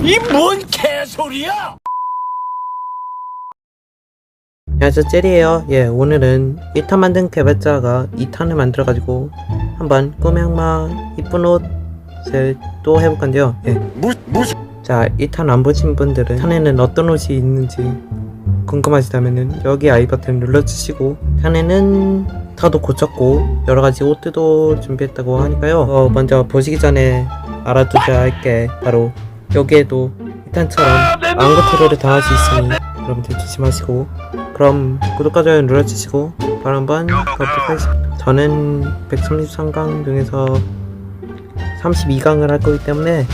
이 뭔 개소리야? 안녕하세요, 젤이에요. 예, 오늘은 1탄 만든 개발자가 2탄을 만들어가지고 한번 꿈의 악마 이쁜 옷을 또 해볼 건데요. 예. 자, 2탄 안 보신 분들은 2탄에는 어떤 옷이 있는지 궁금하시다면은 여기 아이 버튼 눌러주시고, 2탄에는 타도 고쳤고 여러가지 옷들도 준비했다고 하니까요. 먼저 보시기 전에 알아두셔야 할 게 바로 여기에도 2탄처럼 안구테러를 당할 수 있으니 여러분들 조심하시고, 그럼 구독과 좋아요 눌러주시고 바로 한번 가보도록 하겠습니다. 저는 133강 중에서 32강을 할 거기 때문에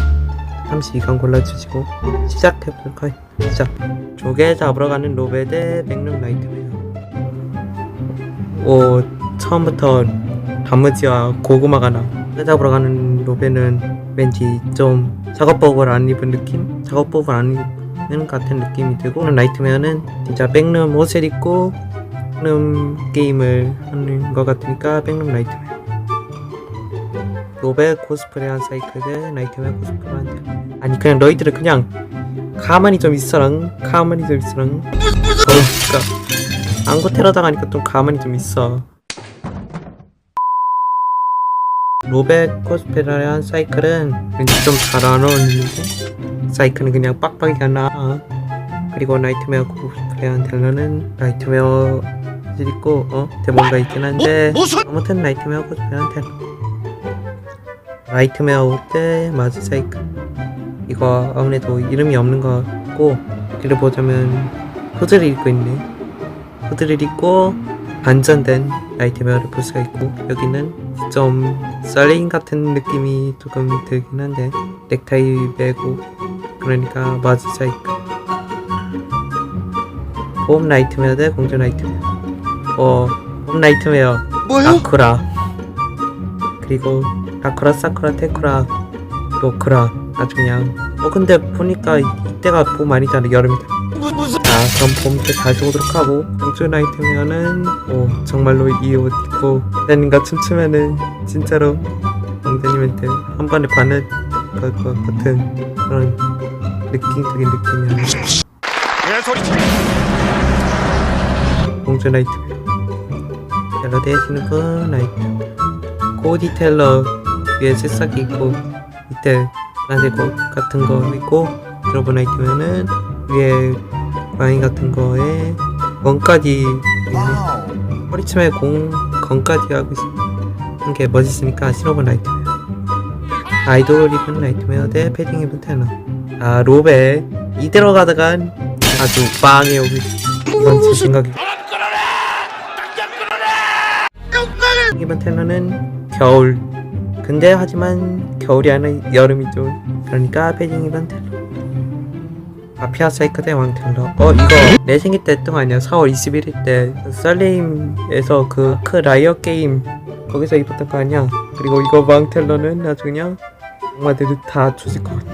32강 골라주시고 시작해보도록 하겠습니다. 시작. 조개 잡으러 가는 로베드 맥룸 나이트메어. 처음부터 단무지와 고구마가 나. 조개 잡으러 가는 로베는 왠지 좀 작업복을 안 입은 느낌? 작업복을 안 입은 같은 느낌이 들고, 나이트메어는 진짜 백룸 옷을 입고 백룸 게임을 하는 것 같으니까 백룸 나이트메어. 로베 코스프레한 사이클 나이트메어 코스프레한. 아니 그냥 너희들은 그냥 가만히 좀 있어랑. 가만히 좀 있어랑. 그러니까 안구 테러 당하니까 좀 가만히 좀 있어. 로베 코스프레한 사이클은 왠지 좀 잘 안 어울리는데, 사이클은 그냥 빡빡이가 나. 그리고 나이트메어 코스프레한 텔러는 나이트메어 있고 대본가 있긴 한데 아무튼 나이트메어 코스프레한 텔러. 나이트메어 옷대 마즈 사이클. 이거 아무래도 이름이 없는 것 같고, 여기를 보자면 후드를 입고 있네. 후드를 입고 반전된 나이트메어를 볼 수가 있고, 여기는 좀 썰레인 같은 느낌이 조금 들긴 한데 넥타이 매고, 그러니까 마즈 사이클. 봄 나이트메어 대 공주 나이트메어. 봄 나이트메어 아쿠라, 그리고 아쿠라, 사쿠라, 테쿠라, 로크라. 아주 그냥 근데 보니까 이때가 봄 아니잖아, 여름이다. 그럼 봄 때 다시 오도록 하고, 공주 나이트메어는 정말로 이 옷 입고 왕자님과 춤추면은 진짜로 왕자님한테 한 번에 반할 것 같은 그런 느낌적인 느낌이야. 공주 나이트메어. 텔러 대신은 그 나이트. 코디 텔러 위에 새싹이 있고 밑에 파란색 옷 같은 거 있고, 드러브 나이트메어는 위에 고양이 같은 거에 건까지 있네. 허리춤에 건까지 하고 있는 게 멋있으니까 실버브 나이트메어. 아이돌 입은 나이트메어 대 패딩 입은 테너. 로베 이대로 가다간 아주 빵에 오기. 이건 제 생각이. 입은 테너는 겨울. 근데 하지만 겨울이 아니라 여름이죠. 그러니까 패딩 입은 테너. 마피아 사이클 대 왕텔러. 이거 내 생일 때 했던 거 아니야? 4월 21일 때 썰레임에서 그 라이어 게임 거기서 입었던 거 아니야? 그리고 이거 왕텔러는 아주 그냥 악마들을 다 주실 것 같아.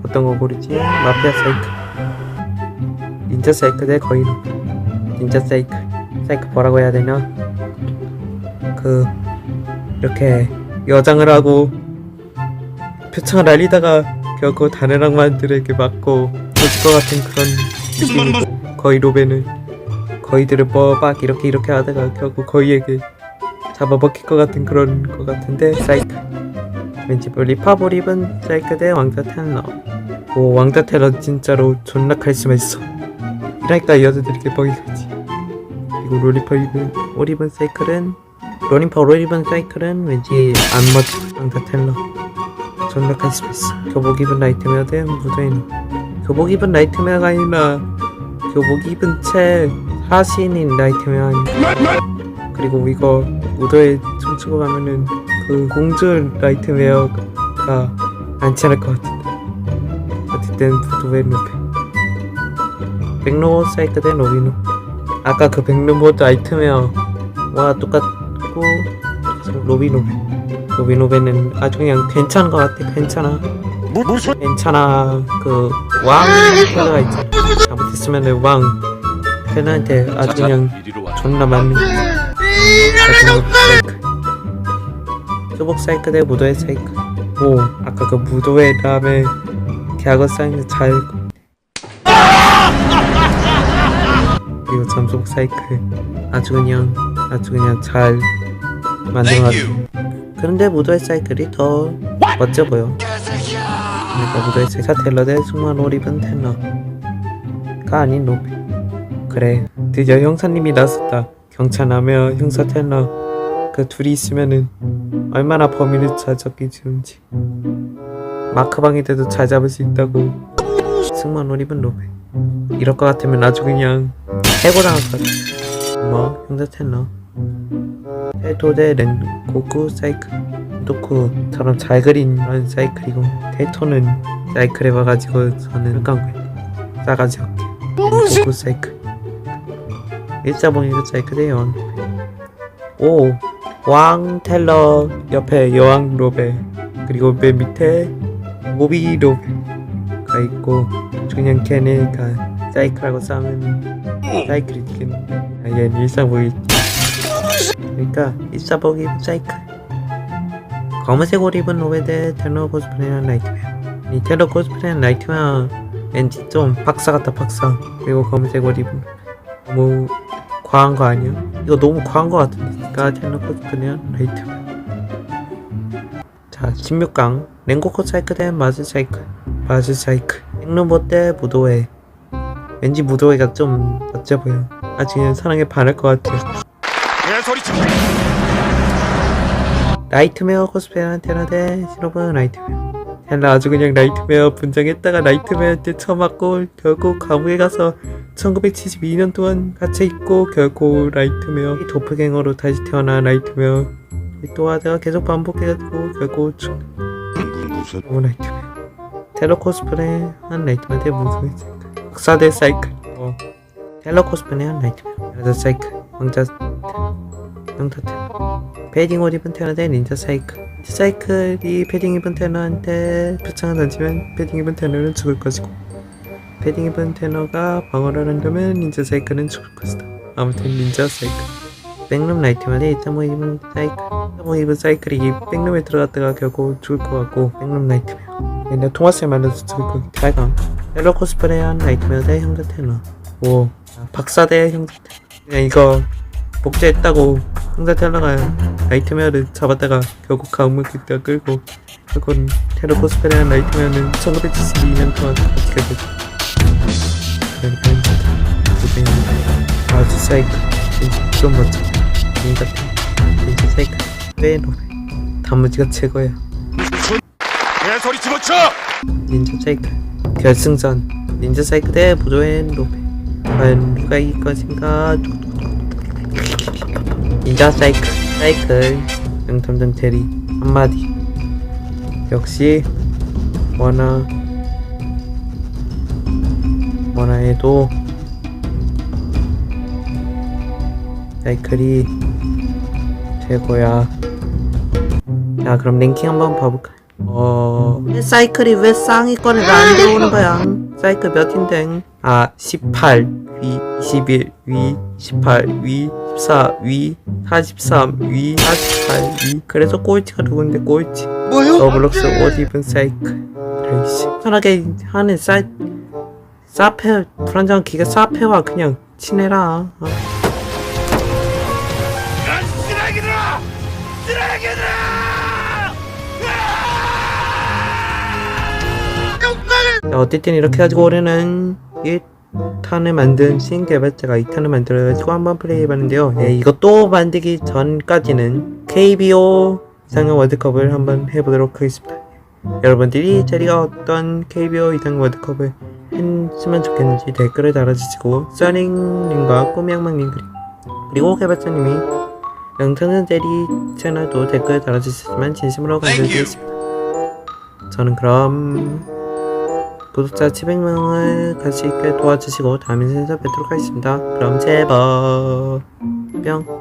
어떤 거 고르지? 마피아 사이클. 닌자 사이클 대 거인호. 닌자 사이클 뭐라고 해야 되냐? 이렇게 여장을 하고 표창을 날리다가 결국 다른 악마들에게 맞고 터질 것 같은 그런 느낌이고, 거의 로베는 거의들을 막 이렇게 하다가 결국 거의에게 잡아먹힐 것 같은 그런 것 같은데, 사이클. 왠지 리파볼 입은 사이클 대 왕자 텔러. 왕자 텔러 진짜로 존나 카리스마 있어. 이러니까 이 여자들에게 먹이겠지. 그리고 옷 입은 사이클은 옷 입은 사이클은 왠지 안 멋져. 왕자 텔러 존나 카리스마 있어. 교복 입은 나이트메어 대 무도인호. 교복 입은 나이트메어가 아니라 교복 입은 채 하신인 나이트메어 아니야. 그리고 이거 무도에 춤추고 가면은 그 공주 나이트메어가 많지 않을 것 같은데. 어쨌든 무도의 로베. 백룸 사이클 대 로비노. 아까 그 백룸 나이트메어와 똑같고 로비노베는 아주 그냥 괜찮은 것 같아. 괜찮아. 왕 텔러가 있잖아. 잘못했으면은 왕 텔러한테 아주 그냥 존나 맞는 사이클. 교복 사이클 대 무도회 사이클. 아까 그 무도회 다음에 걔하고 사이클 잘 그리고 잠속 사이클 아주 그냥 잘 만들어놨네. 그런데 무도회 사이클이 더 멋져 보여. 그러니까 무도회 사이클 텔러 대 승무원 옷 입은 텔러가 아닌 로베. 그래, 드디어 형사님이 나섰다. 경찰하며 형사 텔러 그 둘이 있으면은 얼마나 범인을 잘 잡기 쉬운지. 마크방이 돼도 잘 잡을 수 있다고. 승무원 옷 입은 로베. 이럴 것 같으면 아주 그냥 해고당할 것 같아. 뭐 형사 텔러 테토대 렌고쿠 사이클 도쿠처럼 잘 그린 이런 사이클이고, 테토는 사이클 해봐가지고 저는 흑광구에 싸가지 없게 렌고쿠 사이클 일자봉이그 사이클 대여왕. 오, 왕 텔러 옆에 여왕 로베, 그리고 맨 밑에 모비 로베가 있고, 그냥 걔네가 사이클하고 싸우면 사이클이 이기겠는데 얘는 일사보이. 그러니까 일사보기 사이클. 검은색 옷 입은 로베 대 텔러 코스프레한 나이트메어. 이 텔러 코스프레한 나이트메어 왠지 좀 박사 같다, 박사. 그리고 검은색 옷 입은 너무 과한 거 아니야? 이거 너무 과한 거 같은데. 그러니까 텔러 코스프레한 나이트메어. 자, 16강 랭고코 사이클 대 마즈 사이클. 마즈 사이클 앵루보 대 무도회. 왠지 무도회가 좀 멋져 보여. 아주 그냥 사랑에 반할 것 같아. 나이트메어 코스프레한 텔러 대 시로브 나이트메어. 텔러 아주 그냥 나이트메어 분장했다가 나이트메어한테 처맞고 결국 감옥에 가서 1972년 동안 갇혀있고, 결국 나이트메어 도플갱어로 다시 태어난 나이트메어 또 하다가 계속 반복해가지고 결국 죽는 나이트메어. 텔러 코스프레한 나이트메어 대 무도회 사이클. 박사 대 사이클. 텔러 코스프레한 나이트메어. 여자 사이클 왕자 영타 텔러. 패딩 옷 입은 텔러 대 닌자 사이클. 닌자 사이클이 패딩 입은 텔러한테 표창을 던지면 패딩 입은 텔러는 죽을 것이고, 패딩 입은 텔러가 방어를 한다면 닌자 사이클은 죽을 것이다. 아무튼 닌자 사이클. 백룸 나이트메어 대 2.5 입은 사이클. 2.5 입은 사이클이 백룸에 들어갔다가 결국 죽을 것 같고, 백룸 나이트메어. 얘네 토마스에 만나서 죽을 거기. 8강 텔러 코스프레한 나이트메어 대 형사 텔러. 오, 박사 대 형사 텔러. 그냥 이거 복제했다고 형사 텔러가 나이트메어를 잡았다가 결국 감옥에 끌고, 결국은 텔러 코스프레한 나이트메어는 1972년 동안 어떻게 되죠. 그러니까 무대입니다. 아주 사이클 좀 멋져. 닌자 사이클 왜 노래 단무지가 최고야. 개소리 집어쳐! 닌자 사이클 결승전 닌자 사이클 대 무도회 로베. 과연 누가 이길 것인가. 닌자 사이클 영탐정 테리 한마디. 역시 원화에도 사이클이 최고야. 자, 그럼 랭킹 한번 봐볼까. 사이클이 왜 상위권에 안 들어오는 거야? 사이클 몇인데? 18위, 21위, 18위, 14위, 43위, 48위. 그래서 꼴찌가 누군데 꼴찌? 뭐요? 러블록스 옷 입은 사이클. 그래이씨 편하게 하는 사페 불안정한 기가 사페와 그냥 친해라. 자, 어쨌든 이렇게 해가지고 올해는 1탄을 만든 신개발자가 2탄을 만들어가지고 한번 플레이해봤는데요. 이것도 만들기 전까지는 KBO 이상형 월드컵을 한번 해보도록 하겠습니다. 여러분들이 제리가 어떤 KBO 이상형 월드컵을 했으면 좋겠는지 댓글을 달아주시고, 써닝님과 꾸미양망님 그리고 개발자님이 영상은 제리 채널도 댓글 달아주셨으면 진심으로 감사드리겠습니다. 저는 그럼 구독자 700명을 갈 수 있게 도와주시고 다음 영상에서 뵙도록 하겠습니다. 그럼 제발 뿅.